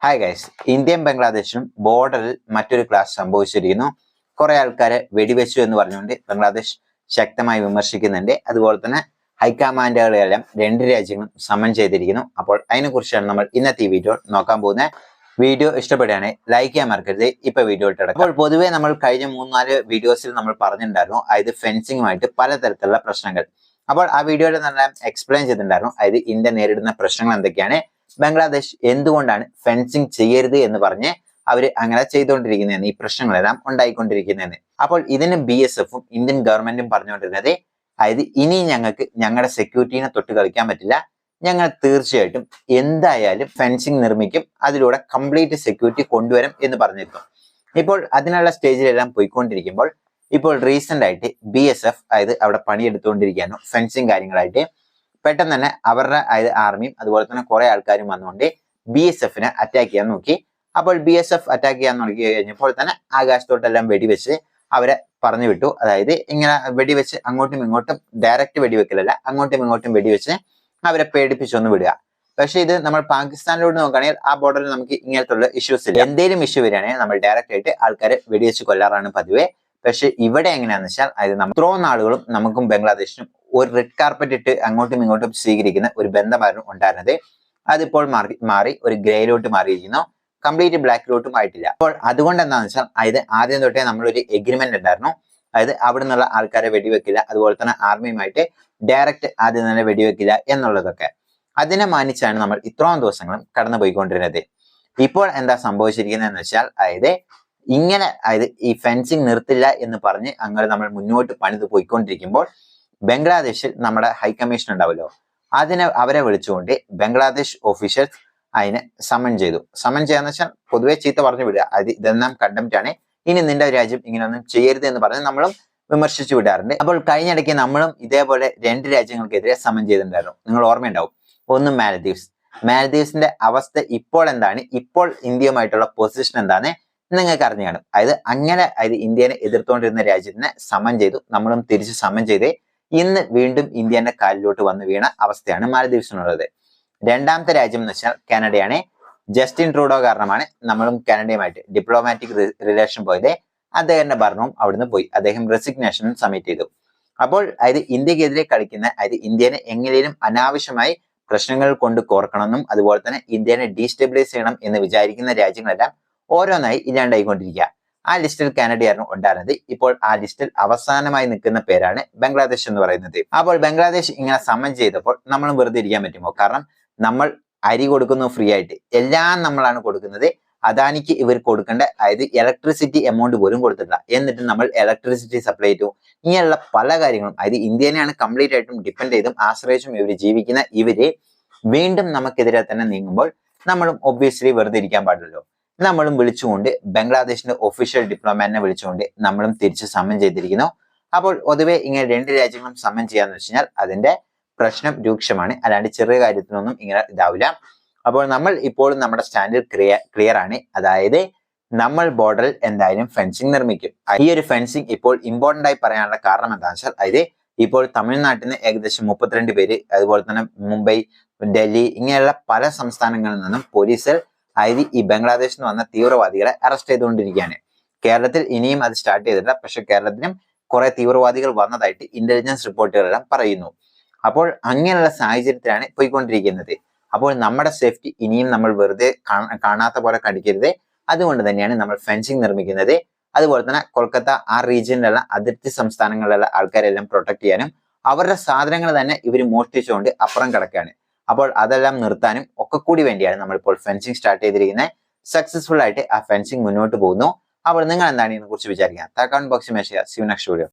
Hi guys, ഇന്ത്യയും ബംഗ്ലാദേശും ബോർഡറിൽ മറ്റൊരു ക്ലാസ് സംഭവിച്ചിരിക്കുന്നു. കുറെ ആൾക്കാരെ വെടിവെച്ചു എന്ന് പറഞ്ഞുകൊണ്ട് ബംഗ്ലാദേശ് ശക്തമായി വിമർശിക്കുന്നുണ്ട്. അതുപോലെ തന്നെ ഹൈക്കമാൻഡുകളെല്ലാം രണ്ട് രാജ്യങ്ങളും സമൻ ചെയ്തിരിക്കുന്നു. അപ്പോൾ അതിനെക്കുറിച്ചാണ് നമ്മൾ ഇന്നത്തെ വീഡിയോ നോക്കാൻ പോകുന്നത്. വീഡിയോ ഇഷ്ടപ്പെടുകയാണെങ്കിൽ ലൈക്ക് ചെയ്യാൻ മറക്കരുത്. ഇപ്പൊ വീഡിയോ ഇട്ടെടുക്കാം. അപ്പോൾ പൊതുവേ നമ്മൾ കഴിഞ്ഞ 3-4 വീഡിയോസിൽ നമ്മൾ പറഞ്ഞിട്ടുണ്ടായിരുന്നു, അതായത് ഫെൻസിങ്ങുമായിട്ട് പലതരത്തിലുള്ള പ്രശ്നങ്ങൾ. അപ്പോൾ ആ വീഡിയോയിൽ നല്ല എക്സ്പ്ലെയിൻ ചെയ്തിട്ടുണ്ടായിരുന്നു, അതായത് ഇന്ത്യ നേരിടുന്ന പ്രശ്നങ്ങൾ എന്തൊക്കെയാണ്, ബംഗ്ലാദേശ് എന്തുകൊണ്ടാണ് ഫെൻസിങ് ചെയ്യരുത് എന്ന് പറഞ്ഞ് അവര് അങ്ങനെ ചെയ്തുകൊണ്ടിരിക്കുന്നതെന്ന്, ഈ പ്രശ്നങ്ങളെല്ലാം ഉണ്ടായിക്കൊണ്ടിരിക്കുന്നതെന്ന്. അപ്പോൾ ഇതിന് BSFും ഇന്ത്യൻ ഗവൺമെന്റും പറഞ്ഞുകൊണ്ടിരുന്നത്, അതായത് ഇനി ഞങ്ങൾക്ക് ഞങ്ങളുടെ സെക്യൂരിറ്റീനെ തൊട്ട് കളിക്കാൻ പറ്റില്ല, ഞങ്ങൾ തീർച്ചയായിട്ടും എന്തായാലും ഫെൻസിങ് നിർമ്മിക്കും, അതിലൂടെ കംപ്ലീറ്റ് സെക്യൂരിറ്റി കൊണ്ടുവരും എന്ന് പറഞ്ഞിരുന്നു. ഇപ്പോൾ അതിനുള്ള സ്റ്റേജിലെല്ലാം പോയിക്കൊണ്ടിരിക്കുമ്പോൾ ഇപ്പോൾ റീസെന്റ് ആയിട്ട് BSF അതായത് അവിടെ പണിയെടുത്തുകൊണ്ടിരിക്കുകയാണ് ഫെൻസിങ് കാര്യങ്ങളായിട്ട്. പെട്ടെന്ന് തന്നെ അവരുടെ ആർമിയും അതുപോലെ തന്നെ കുറെ ആൾക്കാരും വന്നുകൊണ്ട് BSFനെ അറ്റാക്ക് ചെയ്യാൻ നോക്കി. അപ്പോൾ BSF അറ്റാക്ക് ചെയ്യാൻ നോക്കി കഴിഞ്ഞപ്പോൾ തന്നെ ആകാശത്തോട്ടെല്ലാം വെടിവെച്ച് അവരെ പറഞ്ഞു വിട്ടു. അതായത് ഇങ്ങനെ വെടിവെച്ച് അങ്ങോട്ടും ഇങ്ങോട്ടും ഡയറക്റ്റ് വെടിവെക്കലല്ല, അങ്ങോട്ടും ഇങ്ങോട്ടും വെടിവെച്ച് അവരെ പേടിപ്പിച്ചൊന്ന് വിടുക. പക്ഷെ ഇത് നമ്മൾ പാകിസ്ഥാനിലോട്ട് നോക്കുകയാണെങ്കിൽ ആ ബോർഡറിൽ നമുക്ക് ഇങ്ങനത്തുള്ള ഇഷ്യൂസ് ഇല്ല. എന്തെങ്കിലും ഇഷ്യൂ വരികയാണെങ്കിൽ നമ്മൾ ഡയറക്റ്റ് ആയിട്ട് ആൾക്കാരെ വെടിവെച്ച് കൊല്ലാറാണ് പതിവ്. പക്ഷെ ഇവിടെ എങ്ങനെയാണെന്ന് വെച്ചാൽ, അതായത് ഇത്രോ നാളുകളും നമുക്കും ബംഗ്ലാദേശിനും ഒരു റെഡ് കാർപ്പറ്റ് ഇട്ട് അങ്ങോട്ടും ഇങ്ങോട്ടും സ്വീകരിക്കുന്ന ഒരു ബന്ധമായിരുന്നു ഉണ്ടായിരുന്നത്. അതിപ്പോൾ മാറി ഒരു ഗ്രേയിലോട്ട് മാറിയിരിക്കുന്നു, കംപ്ലീറ്റ് ബ്ലാക്കിലോട്ടും ആയിട്ടില്ല. അപ്പോൾ അതുകൊണ്ട് എന്താണെന്ന് വെച്ചാൽ, അതായത് ആദ്യം തൊട്ടേ നമ്മളൊരു എഗ്രിമെന്റ് ഉണ്ടായിരുന്നു, അതായത് അവിടെ നിന്നുള്ള ആൾക്കാരെ വെടിവെക്കില്ല, അതുപോലെ തന്നെ ആർമിയുമായിട്ട് ഡയറക്റ്റ് ആദ്യം തന്നെ വെടിവെക്കില്ല എന്നുള്ളതൊക്കെ. അതിനെ മാനിച്ചാണ് നമ്മൾ ഇത്രയും ദിവസങ്ങളും കടന്നു പോയിക്കൊണ്ടിരുന്നത്. ഇപ്പോൾ എന്താ സംഭവിച്ചിരിക്കുന്നതെന്ന് വെച്ചാൽ, അതായത് ഈ ഫെൻസിങ് നിർത്തില്ല എന്ന് പറഞ്ഞ് അങ്ങനെ നമ്മൾ മുന്നോട്ട് പണിത് പോയിക്കൊണ്ടിരിക്കുമ്പോൾ ബംഗ്ലാദേശിൽ നമ്മുടെ ഹൈക്കമ്മീഷൻ ഉണ്ടാവുമല്ലോ, അവരെ വിളിച്ചുകൊണ്ട് ബംഗ്ലാദേശ് ഓഫീഷ്യൽസ് അതിനെ സമൻ ചെയ്തു. സമൻ ചെയ്യാന്ന് വെച്ചാൽ പൊതുവെ ചീത്ത പറഞ്ഞു വിടുക, അത് ഇതെല്ലാം കണ്ടംപ്റ്റ് ആണ്, ഇനി നിന്റെ രാജ്യം ഇങ്ങനെയൊന്നും ചെയ്യരുത് എന്ന് പറഞ്ഞ് നമ്മളും വിമർശിച്ചു വിടാറുണ്ട്. അപ്പോൾ കഴിഞ്ഞിടയ്ക്ക് നമ്മളും ഇതേപോലെ 2 രാജ്യങ്ങൾക്കെതിരെ സമൻ ചെയ്തിട്ടുണ്ടായിരുന്നു. നിങ്ങൾ ഓർമ്മയുണ്ടാവും. ഒന്ന് മാലദ്വീപ്സിന്റെ അവസ്ഥ ഇപ്പോൾ എന്താണ്, ഇപ്പോൾ ഇന്ത്യയുമായിട്ടുള്ള പൊസിഷൻ എന്താണ് നിങ്ങൾക്ക് അറിഞ്ഞു കാണും. അതായത് ഇന്ത്യനെ എതിർത്തുകൊണ്ടിരുന്ന രാജ്യത്തിനെ സമൻ ചെയ്തു, നമ്മളും തിരിച്ച് സമൻ ചെയ്ത് ഇന്ന് വീണ്ടും ഇന്ത്യന്റെ കാലിലോട്ട് വന്ന് വീണ അവസ്ഥയാണ് മാലദ്വീപ്സിനുള്ളത്. രണ്ടാമത്തെ രാജ്യം എന്ന് വെച്ചാൽ കാനഡയാണ്. ജസ്റ്റിൻ ട്രൂഡോ കാരണമാണ് നമ്മളും കാനഡയുമായിട്ട് ഡിപ്ലോമാറ്റിക് റിലേഷൻ പോയത്. അദ്ദേഹത്തിന്റെ ഭരണവും അവിടുന്ന് പോയി, അദ്ദേഹം റെസിഗ്നേഷൻ സബ്മിറ്റ് ചെയ്തു. അപ്പോൾ ഇന്ത്യക്കെതിരെ കളിക്കുന്ന, ഇന്ത്യനെ എങ്ങനെയും അനാവശ്യമായി പ്രശ്നങ്ങൾ കൊണ്ട് കോർക്കണമെന്നും അതുപോലെ തന്നെ ഇന്ത്യനെ ഡീസ്റ്റെബിലൈസ് ചെയ്യണം എന്ന് വിചാരിക്കുന്ന രാജ്യങ്ങളെല്ലാം ഓരോന്നായി ഇല്ലാണ്ടായിക്കൊണ്ടിരിക്കുക. ആ ലിസ്റ്റിൽ കാനഡയായിരുന്നു ഉണ്ടായിരുന്നത്. ഇപ്പോൾ ആ ലിസ്റ്റിൽ അവസാനമായി നിൽക്കുന്ന പേരാണ് ബംഗ്ലാദേശ് എന്ന് പറയുന്നത്. അപ്പോൾ ബംഗ്ലാദേശ് ഇങ്ങനെ സമൻ ചെയ്തപ്പോൾ നമ്മളും വെറുതെ ഇരിക്കാൻ പറ്റുമോ? കാരണം നമ്മൾ അരി കൊടുക്കുന്നു ഫ്രീ ആയിട്ട്, എല്ലാം നമ്മളാണ് കൊടുക്കുന്നത്. അദാനിക്ക് ഇവർ കൊടുക്കേണ്ട ഇലക്ട്രിസിറ്റി എമൗണ്ട് പോലും കൊടുത്തിട്ടില്ല, എന്നിട്ട് നമ്മൾ ഇലക്ട്രിസിറ്റി സപ്ലൈ ചെയ്തു. ഇങ്ങനെയുള്ള പല കാര്യങ്ങളും, ഇന്ത്യനെയാണ് കംപ്ലീറ്റ് ആയിട്ടും ഡിപ്പെൻഡ് ചെയ്തും ആശ്രയിച്ചും ഇവർ ജീവിക്കുന്ന ഇവര് വീണ്ടും നമുക്കെതിരെ തന്നെ നീങ്ങുമ്പോൾ നമ്മളും ഒബ്വിയസ്ലി വെറുതെ ഇരിക്കാൻ പാടില്ലല്ലോ. നമ്മളും വിളിച്ചുകൊണ്ട് ബംഗ്ലാദേശിന്റെ ഒഫീഷ്യൽ ഡിപ്ലോമാറ്റിനെ വിളിച്ചുകൊണ്ട് നമ്മളും തിരിച്ച് സമൻ ചെയ്തിരിക്കുന്നു. അപ്പോൾ പൊതുവെ ഇങ്ങനെ 2 രാജ്യങ്ങളും സമൻ ചെയ്യാന്ന് വെച്ച് കഴിഞ്ഞാൽ അതിന്റെ പ്രശ്നം രൂക്ഷമാണ്, അല്ലാണ്ട് ചെറിയ കാര്യത്തിനൊന്നും ഇങ്ങനെ ഇതാവില്ല. അപ്പോൾ നമ്മൾ ഇപ്പോഴും നമ്മുടെ സ്റ്റാൻഡിൽ ക്ലിയർ ആണ്, അതായത് നമ്മൾ ബോർഡറിൽ എന്തായാലും ഫെൻസിങ് നിർമ്മിക്കും. ഈ ഒരു ഫെൻസിങ് ഇപ്പോൾ ഇമ്പോർട്ടന്റ് ആയി പറയാനുള്ള കാരണം എന്താണെന്ന് വെച്ചാൽ, ഇപ്പോൾ തമിഴ്നാട്ടിൽ നിന്ന് ഏകദേശം 32 പേര്, അതുപോലെ തന്നെ മുംബൈ, ഡൽഹി ഇങ്ങനെയുള്ള പല സംസ്ഥാനങ്ങളിൽ നിന്നും പോലീസിൽ ഈ ബംഗ്ലാദേശിൽ നിന്ന് വന്ന തീവ്രവാദികളെ അറസ്റ്റ് ചെയ്തുകൊണ്ടിരിക്കുകയാണ്. കേരളത്തിൽ ഇനിയും അത് സ്റ്റാർട്ട് ചെയ്തിട്ടില്ല, പക്ഷെ കേരളത്തിലും കുറെ തീവ്രവാദികൾ വന്നതായിട്ട് ഇന്റലിജൻസ് റിപ്പോർട്ടുകളെല്ലാം പറയുന്നു. അപ്പോൾ അങ്ങനെയുള്ള സാഹചര്യത്തിലാണ് പോയിക്കൊണ്ടിരിക്കുന്നത്. അപ്പോൾ നമ്മുടെ സേഫ്റ്റി ഇനിയും നമ്മൾ വെറുതെ കാണാത്ത പോലെ കടിക്കരുത്. അതുകൊണ്ട് തന്നെയാണ് നമ്മൾ ഫെൻസിങ് നിർമ്മിക്കുന്നത്. അതുപോലെ തന്നെ കൊൽക്കത്ത ആ റീജിയനിലുള്ള അതിർത്തി സംസ്ഥാനങ്ങളിലുള്ള ആൾക്കാരെല്ലാം പ്രൊട്ടക്ട് ചെയ്യാനും അവരുടെ സാധനങ്ങൾ തന്നെ ഇവർ മോഷ്ടിച്ചുകൊണ്ട് അപ്പുറം കിടക്കുകയാണ്. അപ്പോൾ അതെല്ലാം നിർത്താനും ഒക്കെ കൂടി വേണ്ടിയാണ് നമ്മളിപ്പോൾ ഫെൻസിങ് സ്റ്റാർട്ട് ചെയ്തിരിക്കുന്നത്. സക്സസ്ഫുൾ ആയിട്ട് ആ ഫെൻസിങ് മുന്നോട്ട് പോകുന്നു. അപ്പോൾ നിങ്ങൾ എന്താണ് ഇതിനെ കുറിച്ച് വിചാരിക്കുക? കമന്റ് ബോക്സിൽ മെൻഷൻ ചെയ്യുക. See you next video.